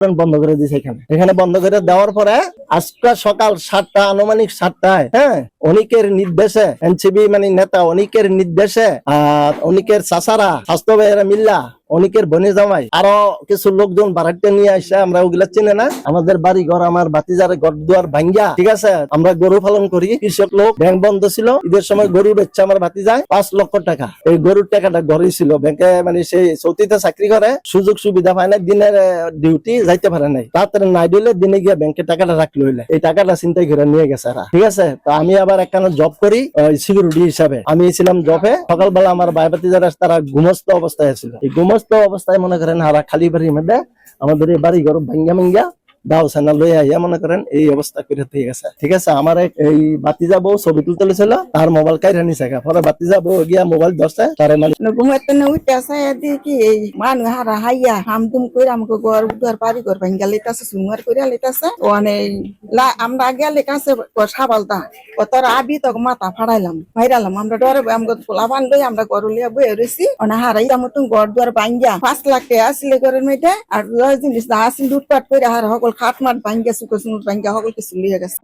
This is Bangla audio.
বন্ধ করে দিয়েছে। এখানে বন্ধ করে দেওয়ার পরে আজকে সকাল 7টা আনুমানিক 7টায় অনিকের নির্দেশে এনসিবি মানে নেতা অনিকের নির্দেশে আর অনিকের চাচারা স্বাস্থ্য ভাইয়েরা মিল্লা অনেকের বনে জামাই আরো কিছু লোকজন বাড়াইতে নিয়ে আসে। আমরা ওগুলা চিনে না। আমাদের বাড়ি ঘর আমার বাতিজারে ঘর দুয়ার ভাঙ্গা, ঠিক আছে। আমরা গরু পালন করি, কৃষক লোক, ব্যাংক বন্ধ ছিল। ঈদের সময় গরু বেচছে আমার ভাতিজায় 5 লক্ষ টাকা। এই গরুর টাকাটা ঘরেই ছিল ব্যাংকে, মানে সেই সৌতিতে চাকরি করে, সুযোগ সুবিধা পায় না, দিনের ডিউটি যাইতে পারে নাই। রাত্রে নাই দিলে দিনে গিয়ে ব্যাংকে টাকাটা রাখলো হইলে এই টাকাটা চিন্তাই করে নিয়ে গেছে এরা, ঠিক আছে। তো আমি আবার একখানা জব করি সিকিউরিটি হিসাবে। আমি ছিলাম জবে। সকালবেলা আমার ভাই ভাতিজারা তারা ঘুমস্ত অবস্থায় ছিল। এই ঘুমস্ত অবস্থায় মনে করেন হারা খালি বাড়ির মধ্যে আমাদের এই বাড়ি ঘর ভাঙ্গা দাও সেনা লই আইয়া মনে করেন এই অবস্থা করে দিয়ে গেছে, ঠিক আছে। আমার এই বাতিজা বউ ছবি তুলতে ছিল, তার মোবাইল কাইরা নিছে। পরে বাতিজা বউ গিয়া মোবাইল ধরছে, তারে মানে ঘুমাইতে না উঠে আসে দেখি এই মানুষ হারা হাইয়া হামদুম করে আমাকে ঘর দুয়ার বাড়ি ঘর ভাঙ্গা লেতাছে, সুমার করে লেতাছে। ওখানে আমরা গেলে কাছে সাবালতা তোর আবি তো মাথা ফাড়াইলাম ভাইরালাম। আমরা ডরে আমাকে পোলা বান্ধই আমরা ঘর লিয়া বয়ে রয়েছি। ওনা হারাই মতন ঘর দুয়ার ভাঙ্গা 5 লাখ টাকা আসলে ঘরের মেয়েটা আর জিনিস আসিল লুটপাট করে হার সকল খাট মাট ভাঙ্গা সুখ সুন্দর ভাঙ্গা সকল কিছু লিয়ে গেছে।